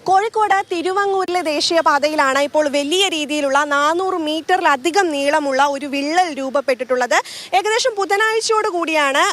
കോഴിക്കോട് തിരുവങ്ങൂരിലെ ദേശീയപാതയിലാണ് ഇപ്പോൾ വലിയ രീതിയിലുള്ള 400 മീറ്ററിലധികം നീളമുള്ള ഒരു വിള്ളൽ രൂപപ്പെട്ടിട്ടുള്ളത്. ഏകദേശം ബുധനാഴ്ചയോടുകൂടിയാണ്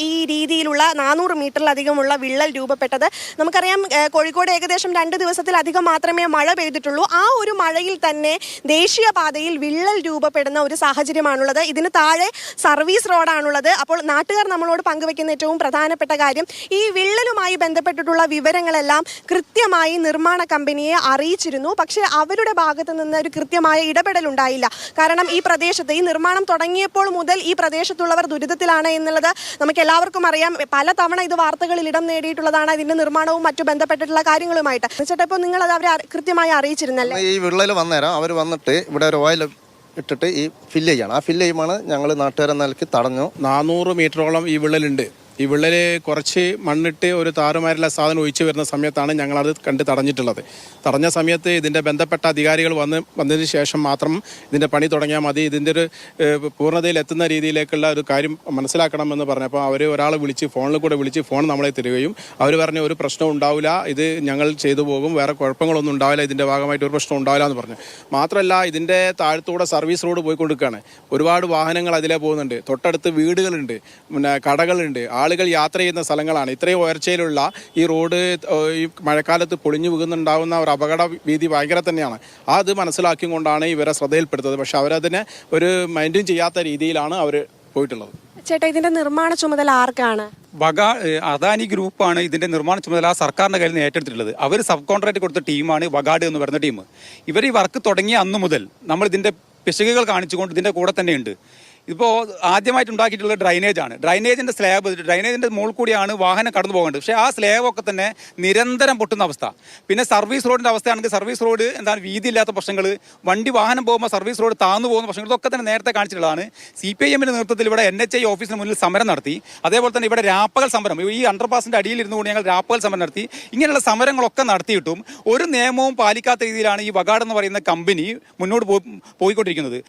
ഈ രീതിയിലുള്ള 400 മീറ്ററിലധികമുള്ള വിള്ളൽ രൂപപ്പെട്ടത്. നമുക്കറിയാം കോഴിക്കോട് ഏകദേശം 2 ദിവസത്തിലധികം മാത്രമേ മഴ പെയ്തിട്ടുള്ളൂ. ആ ഒരു മഴയിൽ തന്നെ ദേശീയപാതയിൽ വിള്ളൽ രൂപപ്പെടുന്ന ഒരു സാഹചര്യമാണുള്ളത്. ഇതിന് താഴെ സർവീസ് റോഡാണുള്ളത്. അപ്പോൾ നാട്ടുകാർ നമ്മളോട് പങ്കുവെക്കുന്ന ഏറ്റവും പ്രധാനപ്പെട്ട കാര്യം, ഈ വിള്ളലുമായി ബന്ധപ്പെട്ടിട്ടുള്ള വിവരങ്ങളെല്ലാം കൃത്യമായി നിർമ്മാണ കമ്പനിയെ അറിയിച്ചിരുന്നു. പക്ഷേ അവരുടെ ഭാഗത്ത് നിന്ന് ഒരു കൃത്യമായ ഇടപെടൽ ഉണ്ടായില്ല. കാരണം ഈ പ്രദേശത്ത് ഈ നിർമ്മാണം തുടങ്ങിയപ്പോൾ മുതൽ ഈ പ്രദേശത്തുള്ളവർ ദുരിതത്തിലാണ് എന്നുള്ളത് നമുക്ക് എല്ലാവർക്കും അറിയാം. പലതവണ ഇത് വാർത്തകളിൽ ഇടം നേടിയിട്ടുള്ളതാണ്, ഇതിന്റെ നിർമ്മാണവും മറ്റു ബന്ധപ്പെട്ടിട്ടുള്ള കാര്യങ്ങളുമായിട്ട്. ഇപ്പോൾ നിങ്ങൾ അത് അവരെ കൃത്യമായി അറിയിച്ചിരുന്നല്ലേ? ഈ വിള്ളൽ വന്നേരം അവർ വന്നിട്ട് ഇവിടെ ഒരു ഓയിൽ ഇട്ടിട്ട് ഈ ഫില്ല് ചെയ്യണം. ആ ഫില്ല് ചെയ്യുമ്പോൾ ഞങ്ങൾ നാട്ടുകാരെ നിലയ്ക്ക് തടഞ്ഞു. 400 മീറ്ററോളം ഈ വിള്ളലുണ്ട്. ഈ വിള്ളൽ കുറച്ച് മണ്ണിട്ട് ഒരു താറുമാരിലെ സാധനം ഒഴിച്ചു വരുന്ന സമയത്താണ് ഞങ്ങളത് കണ്ട് തടഞ്ഞിട്ടുള്ളത്. തടഞ്ഞ സമയത്ത് ഇതിൻ്റെ ബന്ധപ്പെട്ട അധികാരികൾ വന്നതിന് ശേഷം മാത്രം ഇതിൻ്റെ പണി തുടങ്ങിയാൽ മതി, ഇതിൻ്റെ ഒരു പൂർണ്ണതയിൽ എത്തുന്ന രീതിയിലേക്കുള്ള ഒരു കാര്യം മനസ്സിലാക്കണമെന്ന് പറഞ്ഞപ്പോൾ അവർ ഒരാളെ വിളിച്ച് ഫോണിൽ കൂടെ വിളിച്ച് ഫോൺ നമ്മളെ തരികയും അവർ പറഞ്ഞ ഒരു പ്രശ്നവും ഉണ്ടാവില്ല, ഇത് ഞങ്ങൾ ചെയ്തു പോകും, വേറെ കുഴപ്പങ്ങളൊന്നും ഉണ്ടാവില്ല, ഇതിൻ്റെ ഭാഗമായിട്ട് ഒരു പ്രശ്നം ഉണ്ടാവില്ല എന്ന് പറഞ്ഞു. മാത്രമല്ല ഇതിൻ്റെ താഴത്തൂടെ സർവീസ് റോഡ് പോയിക്കൊണ്ടിരിക്കുകയാണ്. ഒരുപാട് വാഹനങ്ങൾ അതിലേ പോകുന്നുണ്ട്. തൊട്ടടുത്ത് വീടുകളുണ്ട്, പിന്നെ കടകളുണ്ട്, ആളുകൾ യാത്ര ചെയ്യുന്ന സ്ഥലങ്ങളാണ്. ഇത്രയും ഉയർച്ചയിലുള്ള ഈ റോഡ് ഈ മഴക്കാലത്ത് പൊളിഞ്ഞു വീകുന്നുണ്ടാവുന്ന ഒരു അപകട ഭീതി ഭയങ്കര തന്നെയാണ്. അത് മനസ്സിലാക്കിക്കൊണ്ടാണ് ഇവരെ ശ്രദ്ധയിൽപ്പെടുത്തത്. പക്ഷെ അവരതിനെ ഒരു മൈൻഡും ചെയ്യാത്ത രീതിയിലാണ് അവർ പോയിട്ടുള്ളത്. ചേട്ടാ, ഇതിന്റെ നിർമ്മാണ ചുമതല ആർക്കാണ്? അദാനി ഗ്രൂപ്പാണ് ഇതിന്റെ നിർമ്മാണ ചുമതല സർക്കാരിന്റെ കയ്യിൽ നിന്ന് ഏറ്റെടുത്തിട്ടുള്ളത്. അവർ സബ് കോൺട്രാക്ട് കൊടുത്ത ടീമാണ് വഗാഡ് എന്ന് പറയുന്ന ടീം. ഇവർ ഈ വർക്ക് തുടങ്ങിയ അന്നു മുതൽ നമ്മൾ ഇതിന്റെ പിശകുകൾ കാണിച്ചുകൊണ്ട് ഇതിന്റെ കൂടെ തന്നെയുണ്ട്. ഇപ്പോൾ ആദ്യമായിട്ട് ഉണ്ടാക്കിയിട്ടുള്ള ഡ്രൈനേജാണ്. ഡ്രൈനേജിൻ്റെ മുകളിൽ കൂടിയാണ് വാഹനം കടന്നു പോകേണ്ടത്. പക്ഷേ ആ സ്ലാബൊക്കെ തന്നെ നിരന്തരം പൊട്ടുന്ന അവസ്ഥ. പിന്നെ സർവീസ് റോഡിൻ്റെ അവസ്ഥയാണെങ്കിൽ സർവീസ് റോഡ് വീതിയില്ലാത്ത പ്രശ്നങ്ങൾ, വാഹനം പോകുമ്പോൾ സർവീസ് റോഡ് താന്നു പോകുന്ന പ്രശ്നങ്ങൾ, ഇതൊക്കെ തന്നെ നേരത്തെ കാണിച്ചിട്ടുള്ളതാണ്. CPIMന്റെ നേതൃത്വത്തിൽ ഇവിടെ NHI ഓഫീസിന് മുന്നിൽ സമരം നടത്തി. അതേപോലെ തന്നെ ഇവിടെ രാപ്പകൽ സമരം, ഈ അണ്ടർപാസിൻ്റെ അടിയിലിരുന്നു കൊണ്ട് ഞങ്ങൾ രാപ്പകൽ സമരം നടത്തി. ഇങ്ങനെയുള്ള സമരങ്ങളൊക്കെ നടത്തിയിട്ടും ഒരു നിയമവും പാലിക്കാത്ത രീതിയിലാണ് ഈ വഗാഡ് എന്ന് പറയുന്ന കമ്പനി മുന്നോട്ട് പോയിക്കൊണ്ടിരിക്കുന്നത്.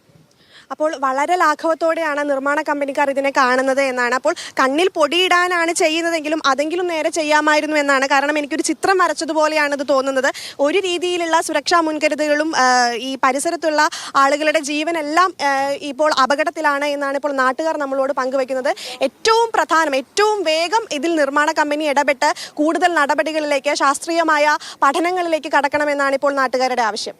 അപ്പോൾ വളരെ ലാഘവത്തോടെയാണ് നിർമ്മാണ കമ്പനിക്കാർ ഇതിനെ കാണുന്നത് എന്നാണ്. അപ്പോൾ കണ്ണിൽ പൊടിയിടാനാണ് ചെയ്യുന്നതെങ്കിലും അതെങ്കിലും നേരെ ചെയ്യാമായിരുന്നു എന്നാണ്. കാരണം എനിക്കൊരു ചിത്രം വരച്ചതുപോലെയാണ് ഇത് തോന്നുന്നത്. ഒരു രീതിയിലുള്ള സുരക്ഷാ മുൻകരുതലുകളും ഈ പരിസരത്തുള്ള ആളുകളുടെ ജീവനെല്ലാം ഇപ്പോൾ അപകടത്തിലാണ് എന്നാണ് ഇപ്പോൾ നാട്ടുകാർ നമ്മളോട് പങ്കുവെക്കുന്നത്. ഏറ്റവും വേഗം ഇതിൽ നിർമ്മാണ കമ്പനി ഇടപെട്ട് കൂടുതൽ നടപടികളിലേക്ക്, ശാസ്ത്രീയമായ പഠനങ്ങളിലേക്ക് കടക്കണമെന്നാണ് ഇപ്പോൾ നാട്ടുകാരുടെ ആവശ്യം.